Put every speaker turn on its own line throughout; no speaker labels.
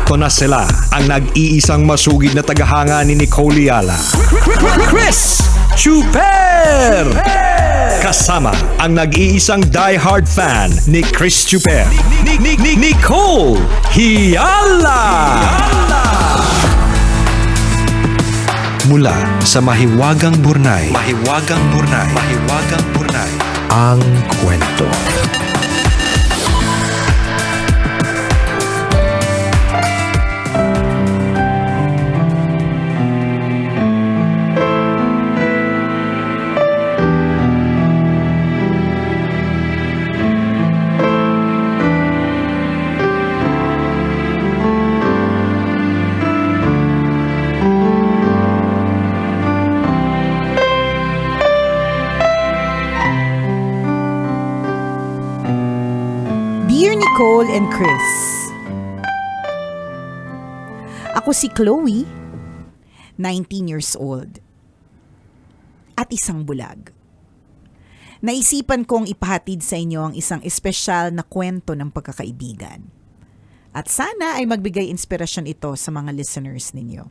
Ito na sila, ang nag-iisang masugid na tagahanga ni Nicole Yala, Chris Chuper! Kasama ang nag-iisang die-hard fan ni Chris Chuper, Nicole Yala! Mula sa Mahiwagang Burnay, ang kwento.
Dear Nicole and Chris, ako si Chloe, 19 years old, at isang bulag. Naisipan kong ipahatid sa inyo ang isang espesyal na kwento ng pagkakaibigan. At sana ay magbigay inspirasyon ito sa mga listeners ninyo.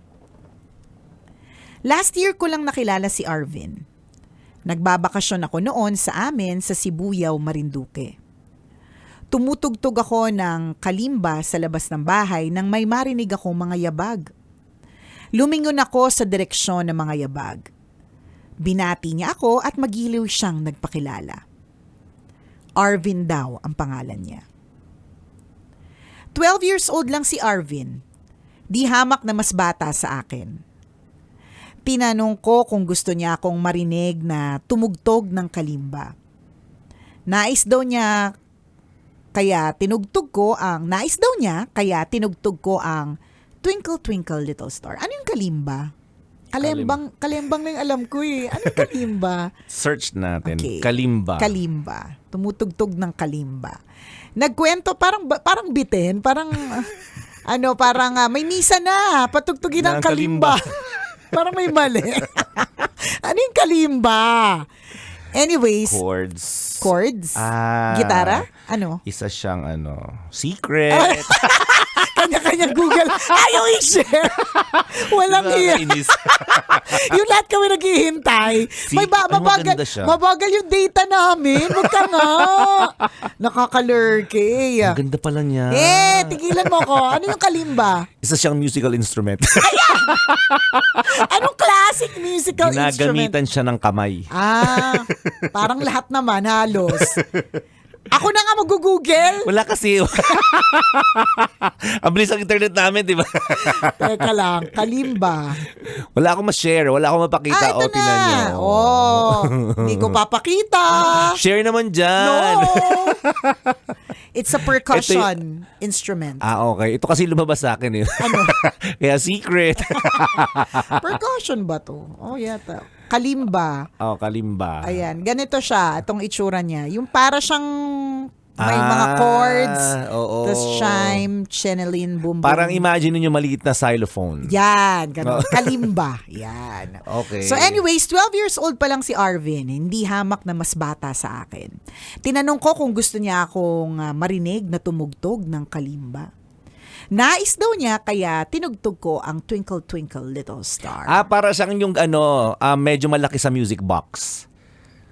Last year ko lang nakilala si Arvin. Nagbabakasyon ako noon sa amin sa Sibuyao, Marinduque. Tumutugtog ako ng kalimba sa labas ng bahay nang may marinig akong mga yabag. Lumingon ako sa direksyon ng mga yabag. Binati niya ako at magiliw siyang nagpakilala. Arvin daw ang pangalan niya. 12 years old lang si Arvin. Di hamak na mas bata sa akin. Tinanong ko kung gusto niya akong marinig na tumugtog ng kalimba. Nais daw niya kaya tinugtog ko ang Twinkle Twinkle Little Star. Ano yung kalimba? Kalembang lang alam ko eh. Ano yung kalimba?
Search natin.
Okay.
Kalimba.
Kalimba. Tumutugtog ng kalimba. Nagkwento parang bitin, parang may misa na, patugtugin ng
Ng
kalimba.
kalimba.
Parang may mali. Ano yung kalimba? Anyways, chords? Gitara? Ano?
Isa siyang secret.
Kanya-kanya Google. Ayaw i-share. Walang iya.
Nakakainis.
Yung lahat kami naghihintay.
maganda siya.
Mabagal yung data namin. Huwag ka nga. Nakakalurky.
Ang ganda pala niya.
Tigilan mo ko. Ano yung kalimba?
Isa siyang musical instrument.
Anong classic musical instrument?
Ginagamitan siya ng kamay.
Parang lahat naman halos. Ako na nga mag-google.
Wala kasi. Ang bilis ang internet namin, di ba?
Teka lang, kalimba.
Wala akong ma-share. Wala akong mapakita.
Ito
tingnan
na.
niyo.
Hindi ko papakita.
Share naman dyan.
No. It's a percussion instrument.
Okay. Ito kasi lumabas sa akin eh.
Ano?
Kaya secret.
Percussion ba to? Yata. Kalimba.
Kalimba.
Ayan, ganito siya. Itong itsura niya. Yung para siyang may mga chords.
Oo.
Tapos chime, chenelin, boom, boom.
Parang imagine niyo maliit na xylophone.
Yan, ganun. Kalimba. Yan.
Okay.
So anyways, 12 years old pa lang si Arvin. Hindi hamak na mas bata sa akin. Tinanong ko kung gusto niya akong marinig na tumugtog ng kalimba. Nais daw niya kaya tinugtog ko ang Twinkle Twinkle Little Star.
Para siyang yung medyo malaki sa music box.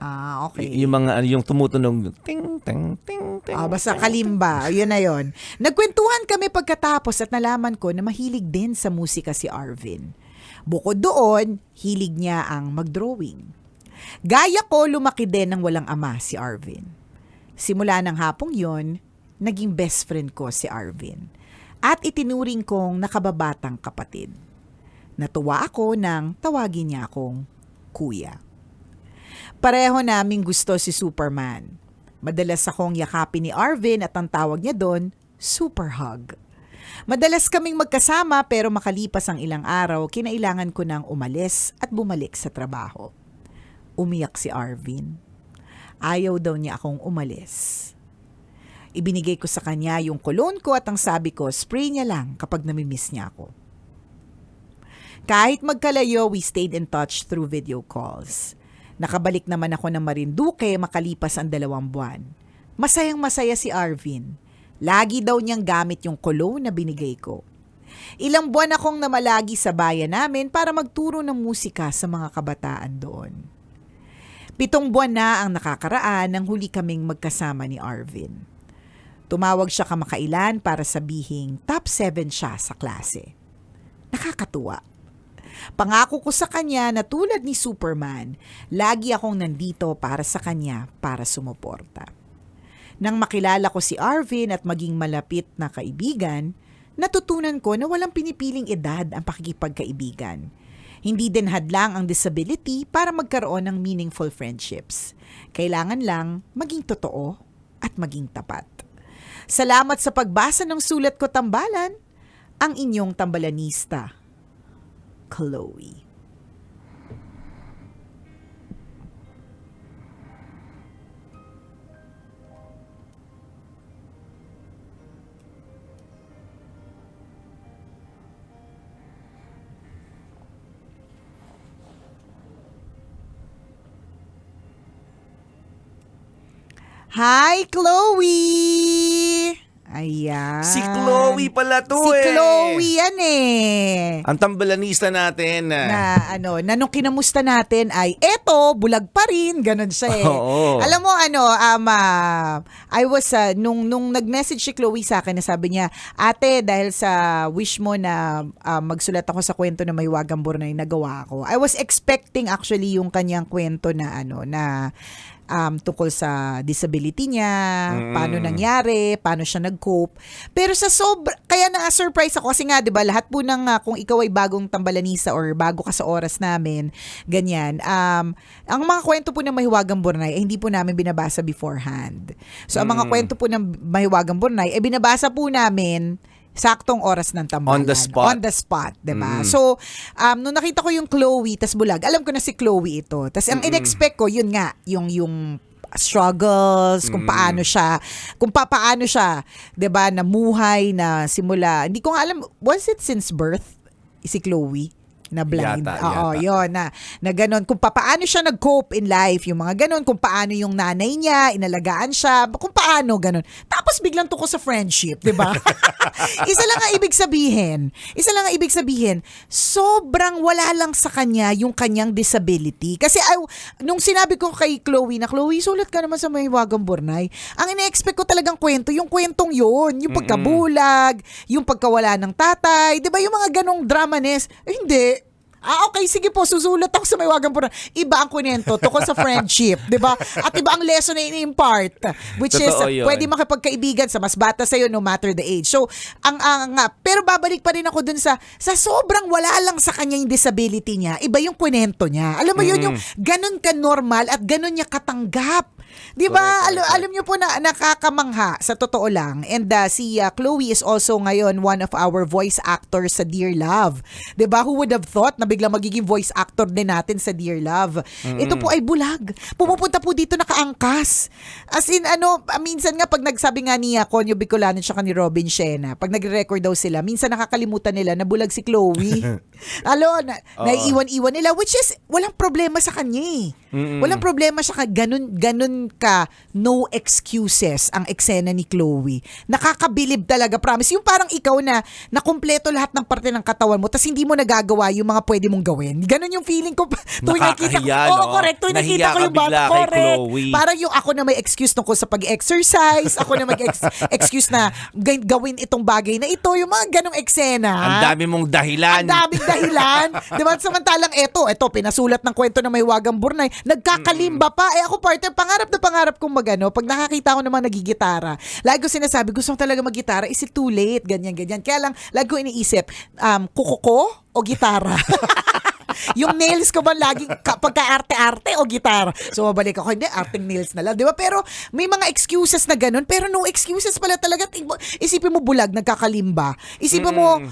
Okay.
Yung tumutunog ting ting ting ting.
Basta kalimba, yun na yun. Nagkwentuhan kami pagkatapos at nalaman ko na mahilig din sa musika si Arvin. Bukod doon, hilig niya ang mag-drawing. Gaya ko, lumaki din ng walang ama si Arvin. Simula ng hapong yon, naging best friend ko si Arvin. At itinuring kong nakababatang kapatid. Natuwa ako nang tawagin niya akong kuya. Pareho naming gusto si Superman. Madalas akong yakapin ni Arvin at ang tawag niya doon, super hug. Madalas kaming magkasama pero makalipas ang ilang araw, kinailangan ko nang umalis at bumalik sa trabaho. Umiyak si Arvin. Ayaw daw niya akong umalis. Ibinigay ko sa kanya yung cologne ko at ang sabi ko, spray niya lang kapag namimiss niya ako. Kahit magkalayo, we stayed in touch through video calls. Nakabalik naman ako ng Marinduque makalipas ang 2 buwan. Masayang-masaya si Arvin. Lagi daw niyang gamit yung cologne na binigay ko. Ilang buwan akong namalagi sa bayan namin para magturo ng musika sa mga kabataan doon. 7 buwan na ang nakakaraan nang huli kaming magkasama ni Arvin. Tumawag siya kamakailan para sabihing top 7 siya sa klase. Nakakatuwa. Pangako ko sa kanya na tulad ni Superman, lagi akong nandito para sa kanya para sumuporta. Nang makilala ko si Arvin at maging malapit na kaibigan, natutunan ko na walang pinipiling edad ang pakikipagkaibigan. Hindi din hadlang ang disability para magkaroon ng meaningful friendships. Kailangan lang maging totoo at maging tapat. Salamat sa pagbasa ng sulat ko, tambalan. Ang inyong tambalanista, Chloe. Hi, Chloe! Ayan.
Si Chloe pala to
Si Chloe yan eh.
Ang tambalanista natin.
Na nung kinamusta natin ay eto, bulag pa rin, ganun siya eh.
Oo.
Alam mo I was nung nag-message si Chloe sa akin na sabi niya, ate, dahil sa wish mo na magsulat ako sa kwento na may wagang Bornay, nagawa ko. I was expecting actually yung kanyang kwento na tungkol sa disability niya, paano nangyari, paano siya nag-cope. Pero kaya na-surprise ako kasi nga, 'di ba, lahat po ng kung ikaw ay bagong tambalanisa or bago ka sa oras namin, ganyan. Ang mga kwento po ng Mahiwagang Bornay ay hindi po namin binabasa beforehand. So ang mga kwento po ng Mahiwagang Bornay ay binabasa po namin saktong oras ng tambalan.
On the spot.
Diba? So, nung nakita ko yung Chloe, tas bulag, alam ko na si Chloe ito. Tas ang in-expect ko, yun nga, yung struggles, kung paano siya, 'di ba, namuhay na simula. Hindi ko nga alam, was it since birth si Chloe? Na blind. Oo, yun. Na ganun. Kung paano siya nag-cope in life, yung mga ganun. Kung paano yung nanay niya, inalagaan siya. Kung paano, ganun. Tapos biglang tuko sa friendship, di ba? Isa lang ang ibig sabihin, sobrang wala lang sa kanya yung kanyang disability. Kasi nung sinabi ko kay Chloe na, Chloe, sulat ka naman sa Mahiwagang Bornay. Ang ina-expect ko talagang kwento, yung kwentong yun. Yung pagkabulag, yung pagkawala ng tatay. Di ba yung mga ganong drama-ness? Hindi. Okay, sige po, susulat ako sa Mahiwagang Bornay. Iba ang kwento, tungkol sa friendship, 'di ba? At iba ang lesson na ini-impart, which
Totoo
is
yun.
pwede makipagkaibigan sa mas bata sa'yo no matter the age. So, pero babalik pa rin ako dun sa sobrang wala lang sa kanya yung disability niya. Iba yung kwento niya. Alam mo yun, yung ganun ka normal at ganun niya katanggap. 'Di ba? Alam niyo po na nakakamangha sa totoo lang. And si Chloe is also ngayon one of our voice actors sa Dear Love. 'Di ba? Who would have thought na biglang magiging voice actor din natin sa Dear Love? Ito po ay bulag. Pumupunta po dito nakaangkas. As in minsan nga pag nagsabi nga niya Conyo Bicolano tsaka ni Robin Shena, pag nagre-record daw sila, minsan nakakalimutan nila na bulag si Chloe. Naiiwan-iwan nila, which is walang problema sa kanya eh. Walang problema siya ganun ka, no excuses ang eksena ni Chloe. Nakakabilib talaga, promise. Yung parang ikaw na kumpleto lahat ng parte ng katawan mo tas hindi mo nagagawa yung mga pwede mong gawin. Ganun yung feeling ko tuwing nakita ko. Oo, correct. Tuwing nakita ko yung bata, correct. Parang yung ako na may excuse tungkol sa pag-exercise, ako na may excuse na gawin itong bagay na ito, yung mga ganong eksena.
Ang dami mong dahilan.
Ang daming dahilan. Diba? Samantalang eto, pinasulat ng kwento na Mahiwagang Bornay, nagkakalimba pa. Ako partner, pangarap kong pag nakakita ko naman nagigitara. Lagi ko sinasabi, gusto ko talaga maggitara, is it too late? Ganyan. Kaya lang, lagi ko iniisip, kuko o gitara? Yung nails ko ba laging pagka-arte-arte o gitara? So, mabalik ako, hindi, arting nails na lang. Di ba? Pero may mga excuses na ganun. Pero no excuses pala talaga. Isipin mo bulag, nagkakalimba. Isipin mo,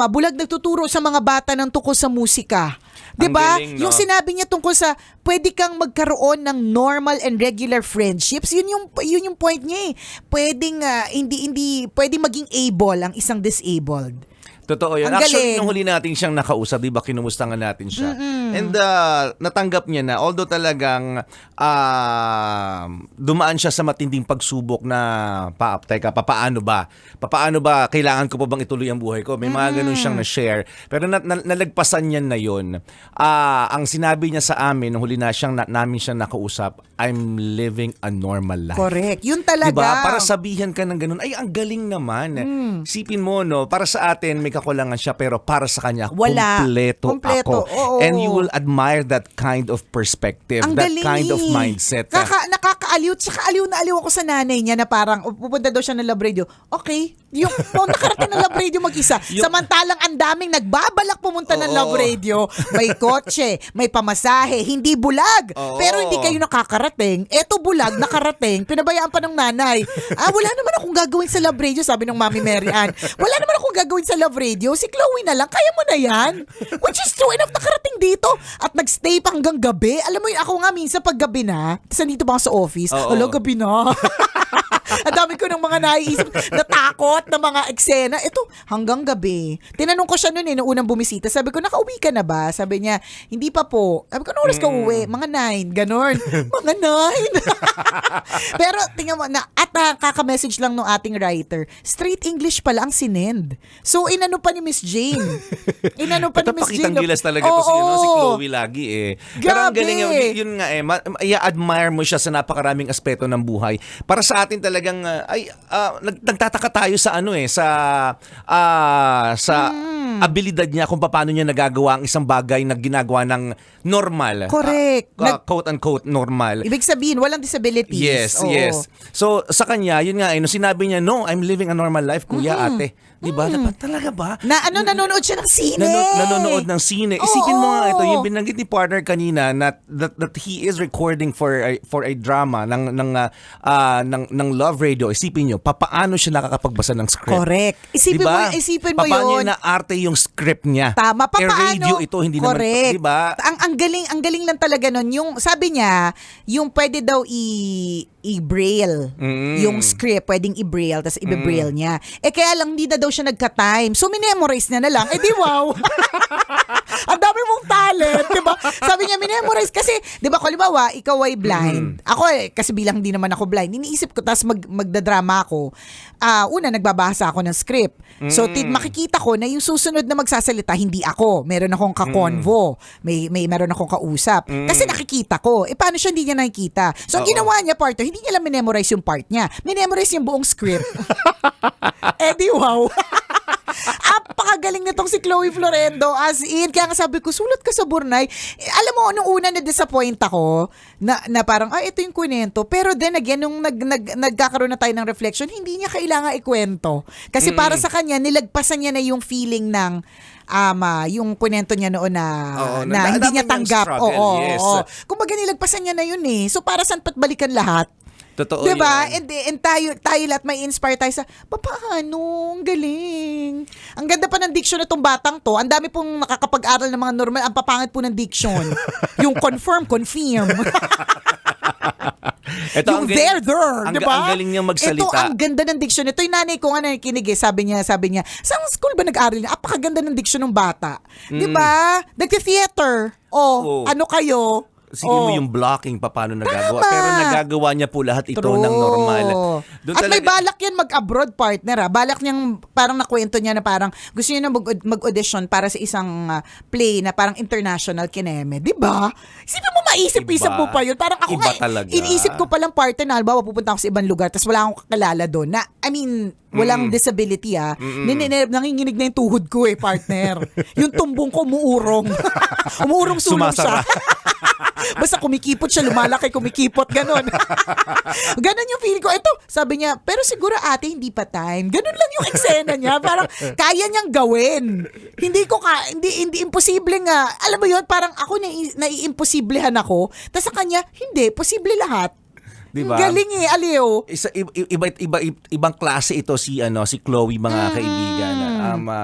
bulag nagtuturo sa mga bata ng tungkol sa musika. Di ba?
Galing, no?
Yung sinabi niya tungkol sa pwede kang magkaroon ng normal and regular friendships, yun yung point niya eh. Pwedeng, hindi, pwede maging able ang isang disabled.
Totoo yun.
Ang
Actually,
galing.
nung huli natin siyang nakausap, di ba, kinumusta nga natin siya. And natanggap niya na, although talagang dumaan siya sa matinding pagsubok na, papaano ba? Papaano ba, kailangan ko pa bang ituloy ang buhay ko? May mga ganun siyang na-share. Pero nalagpasan niya na yun. Ang sinabi niya sa amin, nung huli namin siyang nakausap, I'm living a normal life.
Correct. Yun talaga.
Diba? Para sabihan ka ng ganun, ay, ang galing naman. Sipin mo, no, para sa atin, may kakulangan siya, pero para sa kanya,
Wala.
kompleto ako.
Oo.
And you will admire that kind of perspective,
Ang
that
galing
kind of
eh.
mindset.
Nakakaaliw. Tsaka aliw na aliw ako sa nanay niya na parang pupunta daw siya ng lab radio. Okay. Yung nakarating ng lab radio mag-isa. Samantalang ang daming nagbabalak pumunta ng
Oo.
lab radio. May kotse, may pamasahe, hindi bulag.
Oo.
Pero hindi kayo nakakarating. Eto bulag, nakarating. Pinabayaan pa ng nanay. Wala naman akong gagawin sa lab radio, sabi ng Mami Mary Ann. Wala naman akong gagawin sa lab radio. Si Chloe na lang. Kaya mo na yan. Which is true enough, nakarating dito. At nagstay pa hanggang gabi. Alam mo yun, ako nga minsan pag gabi na, tapos nandito ba ako sa office?
Oo.
Alo, gabi na. Ang dami ko ng mga naiisip, natakot na mga eksena. Ito, hanggang gabi. Tinanong ko siya noon nung unang bumisita. Sabi ko, nakauwi ka na ba? Sabi niya, hindi pa po. Sabi ko, ano oras ka uwi? Mga 9. Ganon. Mga 9. Pero, tingnan mo, kaka-message lang ng ating writer. Straight English pala ang sinend. So, inano pa ni Miss Jane.
Ito pakitang gilas talaga to si Chloe lagi eh. Pero ang galing yun nga eh, i-admire mo siya sa napakaraming aspeto ng buhay. Para sa atin talagang nagtataka tayo sa sa abilidad niya kung paano niya nagagawa ang isang bagay na ginagawa ng normal.
Correct.
Quote-unquote normal.
Ibig sabihin, walang disabilities.
Yes,
Oo.
yes. So, sa kanya, yun nga, nung sinabi niya, no, I'm living a normal life, kuya, ate. Diba? Dapat talaga ba?
Nanonood siya ng sine.
Nanonood ng sine. Isipin mo nga ito, yung binanggit ni partner kanina that he is recording for a drama ng Love Radio. Isipin nyo, papaano siya nakakapagbasa ng script?
Correct. Isipin mo
Paano
yun.
na arte yung script niya?
Tama.
radio ito, hindi
correct.
naman, diba?
Ang galing lang talaga nun. Yung, sabi niya, yung pwede daw i-braille. Yung script, pwedeng i-braille, tapos i-braille niya. Kaya lang, hindi na daw siya nagka-time. So, minemorize na lang. Di wow. Ang dami mong talent, di ba? Sabi niya, minemorize. Kasi, di ba, halimbawa, ikaw ay blind. Ako kasi bilang hindi naman ako blind, iniisip ko, tapos magdadrama ako. Una, nagbabasa ako ng script. So, makikita ko na yung susunod na magsasalita, hindi ako. Meron akong ka-convo. Meron akong kausap. Kasi nakikita ko. Paano siya hindi niya nakikita? So, ang ginawa niya, partner, hindi niya lang minemorize yung part niya. Minemorize yung buong script. Di wow. Apakagaling nitong si Chloe Florendo, as in. Kaya nga sabi ko, sulat ka sa Burnay. Alam mo, nung una na-disappoint ako, na parang, ito yung kwento. Pero then again, nung nagkakaroon na tayo ng reflection, hindi niya kailangan ikwento. Kasi para sa kanya, nilagpasan niya na yung feeling ng yung kwento niya noon na hindi niya tanggap.
Yes.
Kumbaga nilagpasan niya na yun eh. So para saan pat balikan lahat?
Totoo
diba?
yun.
And tayo lahat may inspire tayo sa, paano? Ang galing. Ang ganda pa ng diction na itong batang to. Ang dami pong nakakapag-aral ng mga normal. Ang papangit po ng diction. Yung confirm.
Ito,
yung there, diba?
Ang galing niyang magsalita.
Ito, ang ganda ng diction. Ito yung nanay ko nga nakikinig eh. Sabi niya, saan school ba nag-aral niya? Apakaganda ng diction ng bata. Diba? Nagti-theater. Ano kayo?
Sige mo yung blocking, paano nagagawa. Pero nagagawa niya po lahat ito ng normal.
At may balak yan mag-abroad, partner. Balak niyang, parang nakwento niya na parang gusto niya na mag-audition para sa isang play na parang international kineme. Diba? Isipin mo, maisip-isip mo pa yun. Parang ako
Iba talaga.
Iniisip ko palang partner na, halimbawa, pupunta ako sa ibang lugar, tapos wala akong kakilala doon. Na, I mean, walang disability nanginginig na yung tuhod ko partner. Yung tumbong ko umuurong. Umuurong sulong siya. Basta kumikipot siya, lumalaki, kumikipot, ganon. Ganon yung feeling ko. Ito, sabi niya, pero siguro ate, hindi pa time. Ganon lang yung eksena niya. Parang kaya niyang gawin. Hindi imposible nga. Alam mo yun, parang ako naiimposiblehan ako. Tapos sa kanya, hindi, posible lahat.
Diba?
Galing aliw.
Ibang klase ito si Chloe, mga kaibigan.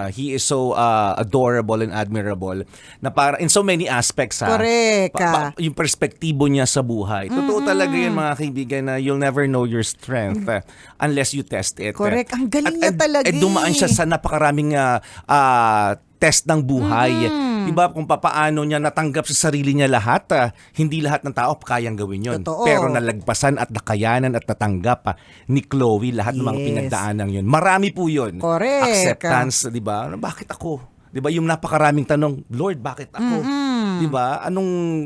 He is so adorable and admirable na para in so many aspects.
Correct.
Yung perspektibo niya sa buhay. Totoo talaga yun, mga kaibigan, na you'll never know your strength unless you test it.
Correct. Ang galing niya talaga.
Dumaan siya sa napakaraming test ng buhay. Diba, kung papaano niya natanggap sa sarili niya lahat, hindi lahat ng tao kayang gawin yun.
Totoo.
Pero nalagpasan at nakayanan at natanggap ni Chloe lahat ng mga
Yes.
pinagdaanan yun. Marami po yun.
Correct.
Acceptance, diba? Bakit ako? Diba, yung napakaraming tanong, Lord, bakit ako? Diba?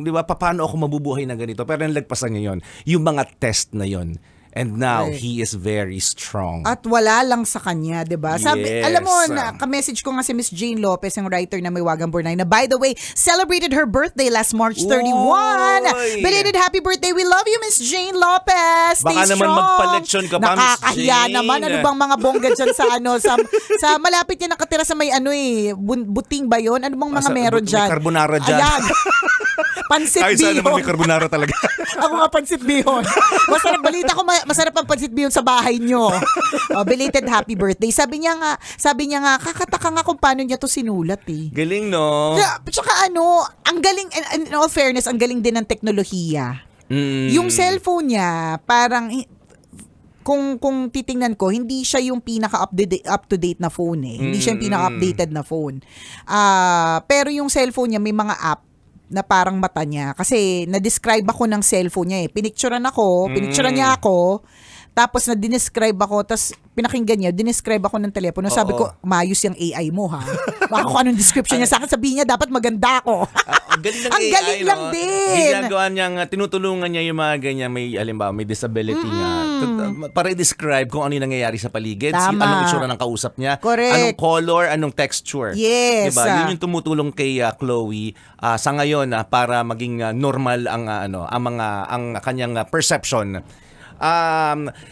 Diba, paano ako mabubuhay na ganito? Pero nalagpasan niya yun. Yung mga test na yun. And now,
Correct.
he is very strong.
At wala lang sa kanya, 'di ba? Sabi,
Yes.
alam mo na ka-message ko nga si Miss Jane Lopez, yung writer na may Wagang Burnay, na by the way, celebrated her birthday last March 31.
Uy!
Belated happy birthday. We love you, Miss Jane Lopez. Stay
Baka naman
strong.
magpa-lechon ka pa, Miss
Nakakahiya
Jane.
naman. Ano bang mga bongga dyan sa malapit niya nakatira sa may buting ba yun? Ano bang mga meron
may
dyan?
carbonara dyan.
Ayan. Pansit
Kahit saan naman
bihon.
may carbonara talaga.
Ako nga pansit bihon. Masarap, balita ko masarap ang pansit bihon sa bahay nyo. Belated happy birthday. Sabi niya nga, kakataka nga kung paano niya to sinulat eh.
Galing, no?
Tsaka ang galing, in all fairness, ang galing din ng teknolohiya. Yung cellphone niya, parang, kung titingnan ko, hindi siya yung pinaka-up-to-date na phone eh. Hindi siya yung pinaka-updated na phone. Pero yung cellphone niya, may mga app na parang mata niya. Kasi na-describe ako ng cellphone niya eh. Pinicturean niya ako, tapos na-describe ako, tapos pinakinggan niya, dinescribe ako ng telepono. Sabi ko, maayos yung AI mo ha. Baka kung anong description niya sa akin, sabihin niya, dapat maganda ako.
Ang galing ng
Ang
AI,
galing lang
no?
din.
Ginagawa niya, tinutulungan niya yung mga ganyan, may disability nga. Para i-describe kung ano yung nangyayari sa paligid.
Tama.
Anong itsura ng kausap niya.
Correct.
Anong color, anong texture.
Yes.
Diba? Yun yung tumutulong kay Chloe sa ngayon para maging normal ang kanyang perception.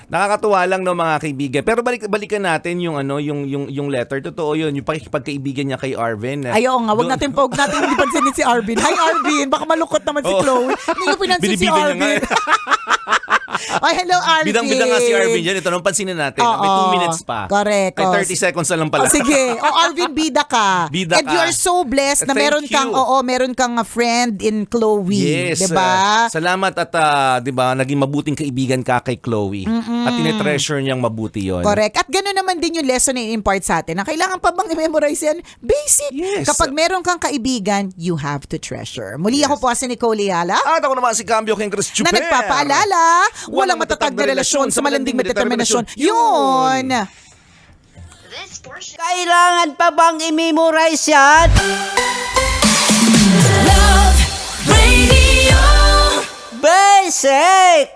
Nakakatuwa lang, no, mga kaibigan. Pero balikan natin yung letter. Totoo yun, yung pakikipagkaibigan niya kay Arvin.
Ayaw nga, wag natin hindi pansinin si Arvin. Hi Arvin, baka malungkot naman si Chloe. Hindi ko pinansin si
Binibidan niya
Arvin. Ay, hello Arvin.
Bidang-bidang nga si Arvin dyan. Ito, nung pansinin natin. May 2 minutes pa.
Correct.
Ay, 30 seconds na lang pala.
Sige. Arvin, bida ka.
Bida
And
ka.
you are so blessed na
Thank
meron kang a friend in Chloe.
Yes.
Diba?
Salamat at diba, naging mabuting kaibigan ka kay Chloe. At tinetreasure niyang mabuti yon.
Correct. At gano'n naman din yung lesson na i-impart sa atin. Na kailangan pa bang i-memorize yan? Basic.
Yes.
Kapag meron kang kaibigan, you have to treasure. Muli ako po si Nicole Ayala.
At ako naman si Cambio King Chris
Na
Chuper.
nagpapaalala, walang matatag na relasyon sa malanding may determinasyon. Yun!
Kailangan pa bang i-memorize yan?
Love Radio.
Basic!